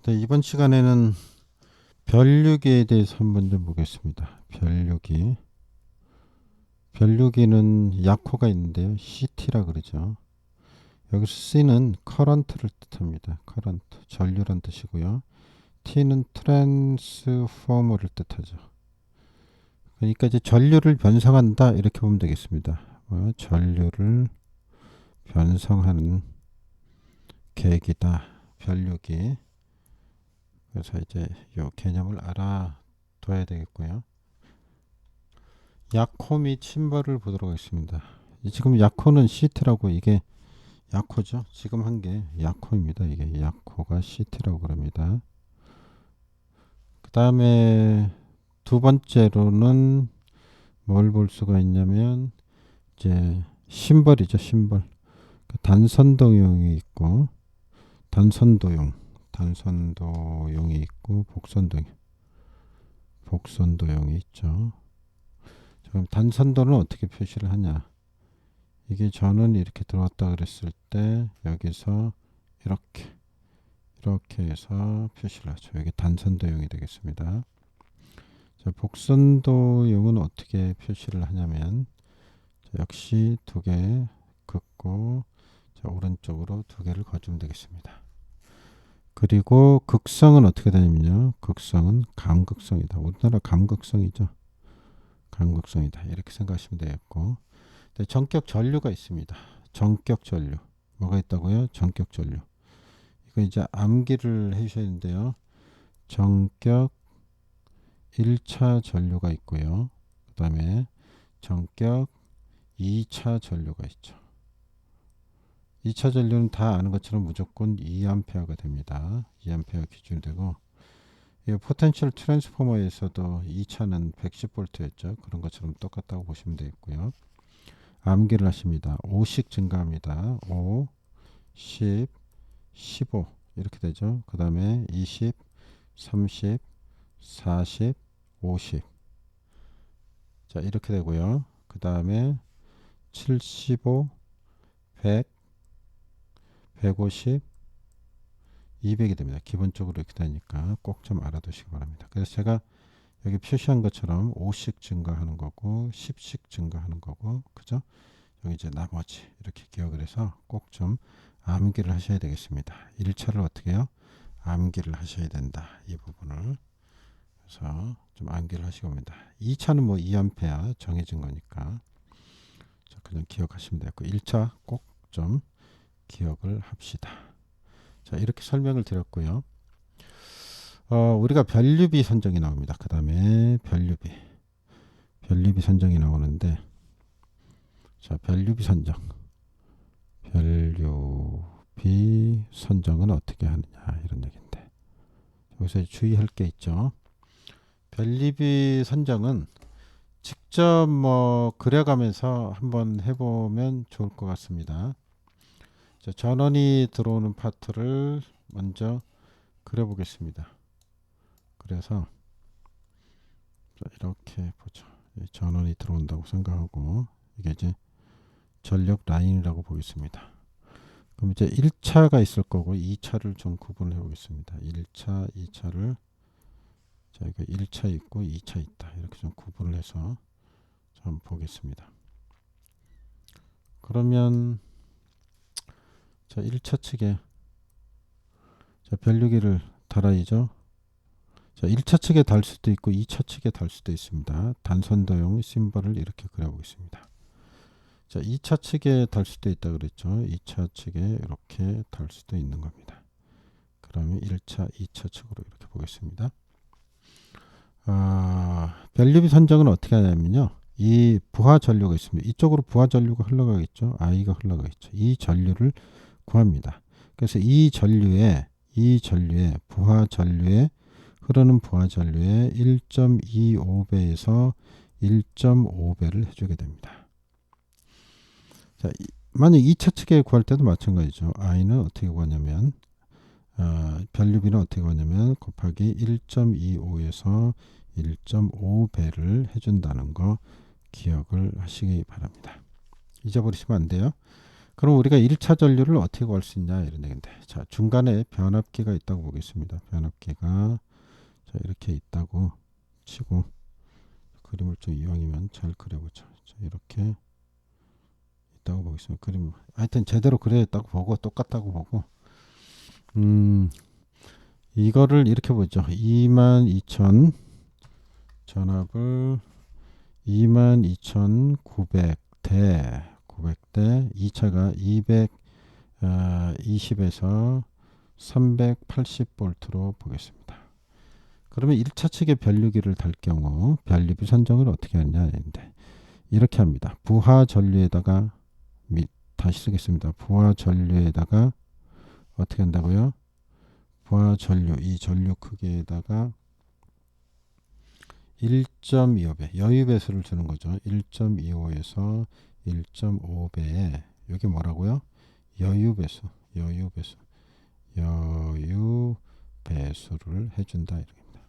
네, 이번 시간에는 별류기에 대해서 한번 좀 보겠습니다. 별류기. 별류기는 약호가 있는데요. CT라 그러죠. 여기서 C는 커런트를 뜻합니다. 커런트, 전류란 뜻이고요. T는 트랜스포머를 뜻하죠. 그러니까 이제 전류를 변성한다 이렇게 보면 되겠습니다. 전류를 변성하는 계기다. 별류기. 그래서 이제 이 개념을 알아둬야 되겠고요. 약호 및 심벌을 보도록 하겠습니다. 지금 약호는 시트라고 이게 약호죠. 지금 한 게 약호입니다. 이게 약호가 시트라고 그럽니다. 그 다음에 두 번째로는 뭘 볼 수가 있냐면 이제 심벌이죠. 심벌. 단선도용이 있고 단선도용이 있고 복선도용이 있죠. 그럼 단선도는 어떻게 표시를 하냐? 이게 저는 이렇게 들어왔다 그랬을 때 여기서 이렇게 해서 표시를 하죠. 이게 단선도용이 되겠습니다. 자, 복선도용은 어떻게 표시를 하냐면 역시 두 개 긋고 자, 오른쪽으로 두 개를 거주면 되겠습니다. 그리고 극성은 어떻게 되냐면요. 극성은 감극성이다. 우리나라 감극성이죠. 감극성이다. 이렇게 생각하시면 되겠고 전격 전류가 있습니다. 전격 전류. 뭐가 있다고요? 전격 전류. 이거 이제 암기를 해주셔야 되는데요. 전격 1차 전류가 있고요. 그 다음에 전격 2차 전류가 있죠. 2차 전류는 다 아는 것처럼 무조건 2A가 됩니다. 2A 기준이 되고 포텐셜 트랜스포머에서도 2차는 110V였죠. 그런 것처럼 똑같다고 보시면 되겠고요. 암기를 하십니다. 5씩 증가합니다. 5, 10, 15 이렇게 되죠. 그 다음에 20, 30, 40, 50 자 이렇게 되고요. 그 다음에 75, 100, 150, 200이 됩니다. 기본적으로 이렇게 되니까 꼭 좀 알아두시기 바랍니다. 그래서 제가 여기 표시한 것처럼 5씩 증가하는 거고 10씩 증가하는 거고 그죠? 여기 이제 나머지 이렇게 기억을 해서 꼭 좀 암기를 하셔야 되겠습니다. 1차를 어떻게 해요? 암기를 하셔야 된다. 이 부분을 그래서 좀 암기를 하시고 옵니다. 2차는 뭐 2A 정해진 거니까 그냥 기억하시면 되고 1차 꼭 좀 기억을 합시다. 자 이렇게 설명을 드렸고요. 우리가 변류비 선정이 나옵니다. 그 다음에 변류비 선정이 나오는데 자 변류비 선정은 어떻게 하느냐 이런 얘기인데 여기서 주의할 게 있죠. 변류비 선정은 직접 뭐 그려가면서 한번 해보면 좋을 것 같습니다. 자, 전원이 들어오는 파트를 먼저 그려보겠습니다. 그래서 이렇게 보죠. 전원이 들어온다고 생각하고 이게 이제 전력 라인이라고 보겠습니다. 그럼 이제 1차가 있을 거고 2차를 좀 구분해 보겠습니다. 1차, 2차를 자 이거 1차 있고 2차 있다. 이렇게 좀 구분을 해서 좀 보겠습니다. 그러면 자 1차 측에 자 변류기를 달아야죠. 자 1차 측에 달 수도 있고 2차 측에 달 수도 있습니다. 단선도용 심벌을 이렇게 그려보겠습니다. 자 2차 측에 달 수도 있다 그랬죠. 2차 측에 이렇게 달 수도 있는 겁니다. 그러면 1차, 2차 측으로 이렇게 보겠습니다. 변류비 선정은 어떻게 하냐면요. 이 부하 전류가 있습니다. 이쪽으로 부하 전류가 흘러가겠죠. I가 흘러가겠죠. 이 전류를 구합니다. 그래서 이 전류에 흐르는 부하 전류의 1.25배에서 1.5배를 해주게 됩니다. 자, 만약 2차 측에 구할 때도 마찬가지죠. I는 어떻게 구하냐면 변류비는 어떻게 구하냐면 곱하기 1.25에서 1.5배를 해준다는 거 기억을 하시기 바랍니다. 잊어버리시면 안 돼요. 그럼 우리가 1차 전류를 어떻게 구할 수 있냐 이런 얘기인데, 자 중간에 변압기가 있다고 보겠습니다. 변압기가 자 이렇게 있다고 치고, 그림을 좀 이왕이면 잘 그려보죠. 자, 이렇게 있다고 보겠습니다. 그림 하여튼 제대로 그려졌다고 보고, 똑같다고 보고, 이거를 이렇게 보죠. 22,000 전압을 22,900대 900대 2차가 220에서 380볼트로 보겠습니다. 그러면 1차 측의 변류기를 달 경우 변류비 선정을 어떻게 하느냐인데, 이렇게 합니다. 부하 전류에다가 다시 쓰겠습니다. 부하 전류에다가 어떻게 한다고요? 부하 전류, 이 전류 크기에다가 1.25배 여유 배수를 주는 거죠. 1.25에서 1.5배에 이게 뭐라고요? 여유 배수, 여유 배수, 여유 배수를 해준다 이렇습니다.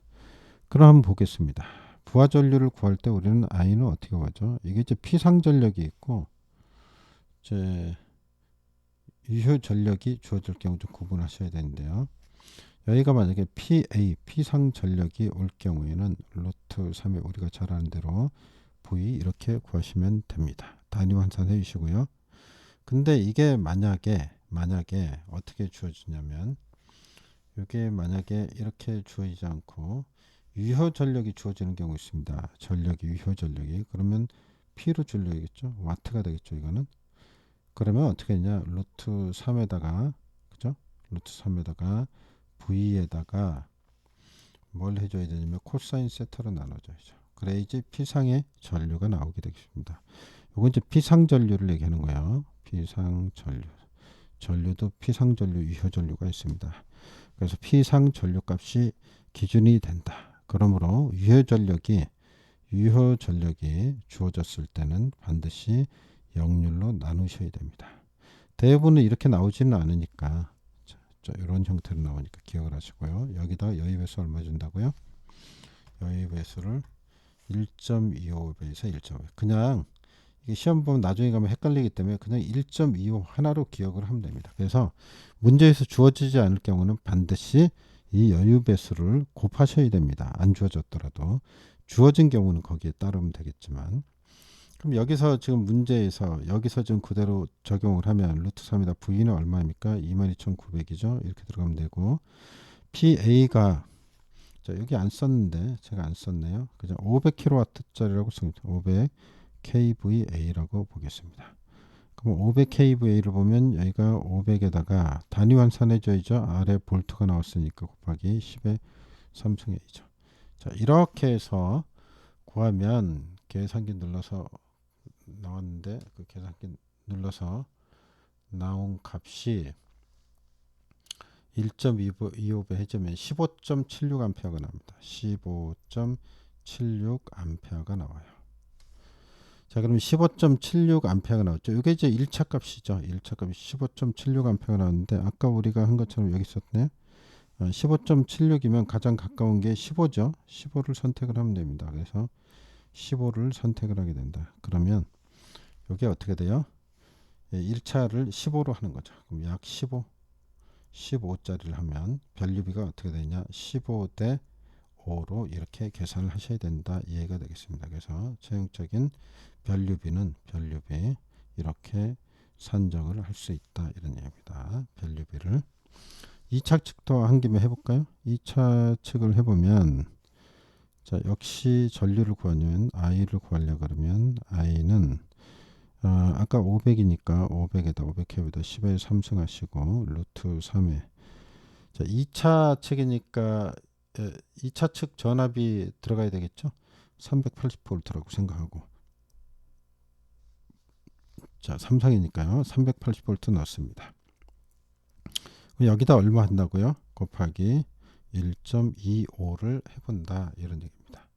그럼 한번 보겠습니다. 부하 전류를 구할 때 우리는 I는 어떻게 구하죠? 이게 이제 피상 전력이 있고 이제 유효 전력이 주어질 경우 좀 구분하셔야 되는데요. 여기가 만약에 PA 피상 전력이 올 경우에는 루트 3에 우리가 잘 아는 대로 V 이렇게 구하시면 됩니다. 단위 환산해 주시고요. 근데 이게 만약에 어떻게 주어지냐면, 이게 만약에 이렇게 주어지지 않고 유효 전력이 주어지는 경우 있습니다. 전력이 유효 전력이, 그러면 P로 줄여야겠죠. 와트가 되겠죠. 이거는. 그러면 어떻게 했냐, 루트 3에다가 그죠? 루트 3에다가 V에다가 뭘 해줘야 되냐면 코사인 세타로 나눠줘야죠. 그래야지 P상의 전류가 나오게 되겠습니다. 이건 이제 P상 전류를 얘기하는 거예요. P상 전류. 전류도 P상 전류, 유효 전류가 있습니다. 그래서 P상 전류 값이 기준이 된다. 그러므로 유효 전력이 주어졌을 때는 반드시 역률로 나누셔야 됩니다. 대부분은 이렇게 나오지는 않으니까 이런 형태로 나오니까 기억을 하시고요. 여기다 여유배수 얼마 준다고요? 여유배수를 1.25배에서 1.5배. 그냥 이게 시험 보면 나중에 가면 헷갈리기 때문에 그냥 1.25 하나로 기억을 하면 됩니다. 그래서 문제에서 주어지지 않을 경우는 반드시 이 여유배수를 곱하셔야 됩니다. 안 주어졌더라도. 주어진 경우는 거기에 따르면 되겠지만, 그럼 여기서 지금 문제에서 여기서 지금 그대로 적용을 하면 루트 3이다 V는 얼마입니까? 22,900이죠. 이렇게 들어가면 되고, PA가 자 여기 안 썼는데 제가 안 썼네요. 그죠? 500kW짜리라고 씁니다. 500kVA라고 보겠습니다. 그럼 500kVA를 보면 여기가 500에다가 단위 환산해 줘야죠. 아래 볼트가 나왔으니까 곱하기 10의 3승A죠. 자 이렇게 해서 구하면 계산기 눌러서 나왔는데, 그 계산기 눌러서 나온 값이 1.25배 해주면 15.76A가 나옵니다. 15.76A가 나와요. 자 그럼 15.76A가 나왔죠. 이게 이제 1차 값이죠. 1차 값이 15.76A가 나왔는데, 아까 우리가 한 것처럼 여기 있었네. 15.76이면 가장 가까운 게 15죠. 15를 선택을 하면 됩니다. 그래서 15를 선택을 하게 된다. 그러면 이게 어떻게 돼요? 1차를 15로 하는 거죠. 그럼 약 15짜리를 하면 변류비가 어떻게 되냐? 15대 5로 이렇게 계산을 하셔야 된다. 이해가 되겠습니다. 그래서 최종적인 변류비 이렇게 산정을 할 수 있다. 이런 얘기입니다. 변류비를 2차 측도 한 김에 해볼까요? 2차 측을 해보면, 자 역시 전류를 구하려면 I를 구하려고 그러면 I는 아까 500이니까 500에다 500kV에다 10에 3승 하시고 루트 3에, 자 2차 측이니까 2차 측 전압이 들어가야 되겠죠. 380V라고 생각하고, 자 삼성이니까요 380V 넣습니다. 여기다 얼마 한다고요? 곱하기 1.25를 해본다 이런 얘기입니다.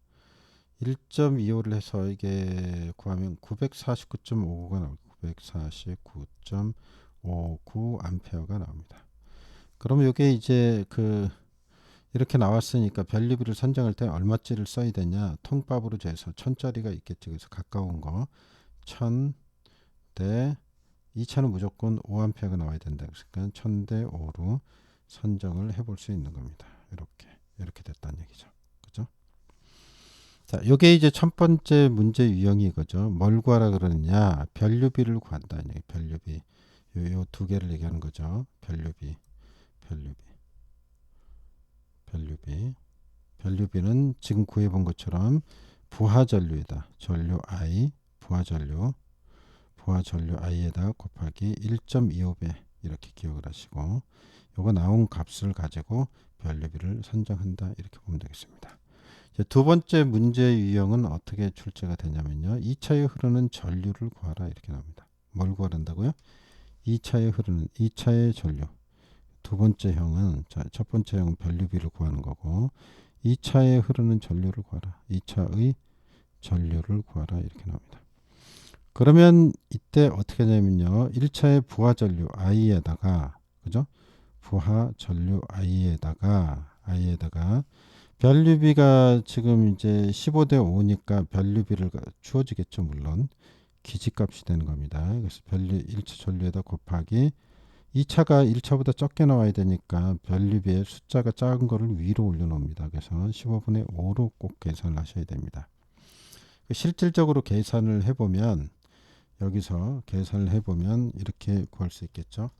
1.25를 해서 이게 구하면 949.59가 나옵니다. 949.59A가 나옵니다. 그러면 이게 이제 이렇게 나왔으니까 변류비를 선정할 때 얼마짜리를 써야 되냐? 통밥으로 재서 1000짜리가 있겠죠. 그래서 가까운 거 1000 대 2차는 무조건 5A가 나와야 된다. 그러니까 1000대 5로 선정을 해볼 수 있는 겁니다. 이렇게 됐다는 얘기죠. 그죠? 자, 요게 이제 첫 번째 문제 유형이 이거죠. 뭘 구하라 그러느냐? 변류비를 구한다. 변류비. 요 두 개를 얘기하는 거죠. 변류비. 변류비는 지금 구해본 것처럼 부하전류이다. 전류 I, 부하전류 I에다 곱하기 1.25배 이렇게 기억을 하시고 요거 나온 값을 가지고 변류비를 선정한다. 이렇게 보면 되겠습니다. 이제 두 번째 문제 유형은 어떻게 출제가 되냐면요. 2차에 흐르는 전류를 구하라 이렇게 나옵니다. 뭘 구하란다고요? 2차의 전류. 두 번째 형은 첫 번째 형은 변류비를 구하는 거고 2차에 흐르는 전류를 구하라. 2차의 전류를 구하라 이렇게 나옵니다. 그러면 이때 어떻게 하냐면요. 1차의 부하전류 I에다가 그죠? 부하전류 I에다가 변류비가 지금 이제 15대 5니까 변류비를 주어지겠죠. 물론 기지값이 되는 겁니다. 그래서 1차 전류에다 곱하기 2차가 1차보다 적게 나와야 되니까 변류비의 숫자가 작은 거를 위로 올려놓습니다. 그래서 15분의 5로 꼭 계산을 하셔야 됩니다. 실질적으로 계산을 해보면 여기서 계산을 해보면 이렇게 구할 수 있겠죠.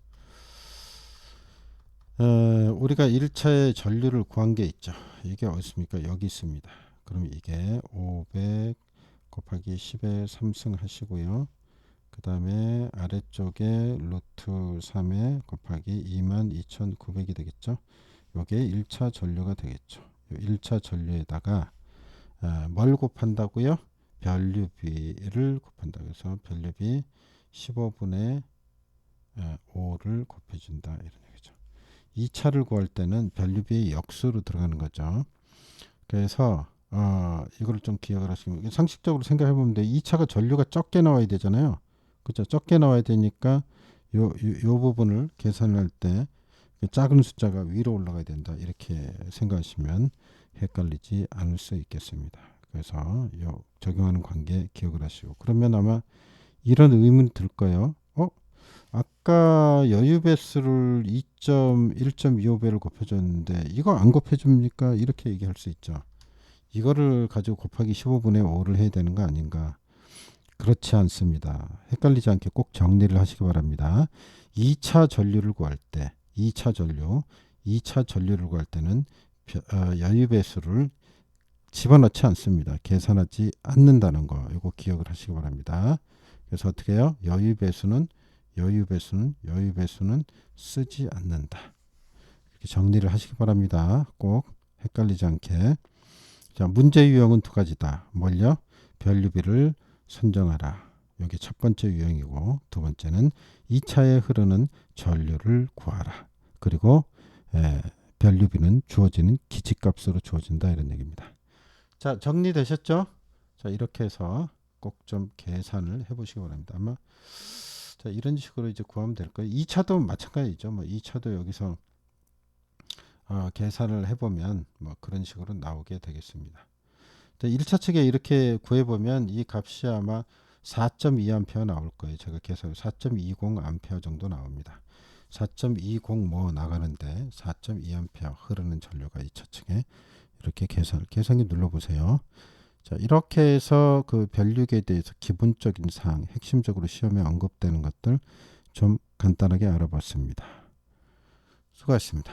우리가 1차의 전류를 구한 게 있죠. 이게 어디 있습니까? 여기 있습니다. 그럼 이게 500 곱하기 10의 3승 하시고요. 그 다음에 아래쪽에 루트 3에 곱하기 22,900이 되겠죠. 요게 1차 전류가 되겠죠. 1차 전류에다가 뭘 곱한다고요? 변류비를 곱한다. 그래서 변류비 15분의 5를 곱해준다. 이런 얘기죠. 2차를 구할 때는 변류비의 역수로 들어가는 거죠. 그래서 이거를 좀 기억을 하시면 상식적으로 생각해 보면 2차가 전류가 적게 나와야 되잖아요. 그죠? 적게 나와야 되니까 요 부분을 계산할 때 작은 숫자가 위로 올라가야 된다. 이렇게 생각하시면 헷갈리지 않을 수 있겠습니다. 그래서 요 적용하는 관계 기억을 하시고 그러면 아마 이런 의문이 들 거예요. 아까 여유 배수를 1.25배를 곱해줬는데 이거 안 곱해줍니까? 이렇게 얘기할 수 있죠. 이거를 가지고 곱하기 15분의 5를 해야 되는 거 아닌가? 그렇지 않습니다. 헷갈리지 않게 꼭 정리를 하시기 바랍니다. 2차 전류를 구할 때 2차 전류를 구할 때는 여유 배수를 집어넣지 않습니다. 계산하지 않는다는 거 이거 기억을 하시기 바랍니다. 그래서 어떻게 해요? 여유 배수는 쓰지 않는다. 이렇게 정리를 하시기 바랍니다. 꼭 헷갈리지 않게. 자, 문제 유형은 두 가지다. 뭘요? 변류비를 선정하라. 여기 첫 번째 유형이고 두 번째는 2차에 흐르는 전류를 구하라. 그리고 변류비는 주어지는 기지값으로 주어진다 이런 얘기입니다. 자, 정리되셨죠? 자, 이렇게 해서 꼭 좀 계산을 해보시기 바랍니다. 아마 자, 이런 식으로 이제 구하면 될 거예요. 2차도 마찬가지죠. 뭐 2차도 여기서 계산을 해보면 뭐 그런 식으로 나오게 되겠습니다. 1차 측에 이렇게 구해보면 이 값이 아마 4.2A 나올 거예요. 제가 계산 4.20A 정도 나옵니다. 4.20 뭐 나가는데 4.2A 흐르는 전류가 2차 측에 이렇게 계산기 눌러보세요. 자, 이렇게 해서 그 변류기에 대해서 기본적인 사항, 핵심적으로 시험에 언급되는 것들 좀 간단하게 알아봤습니다. 수고하셨습니다.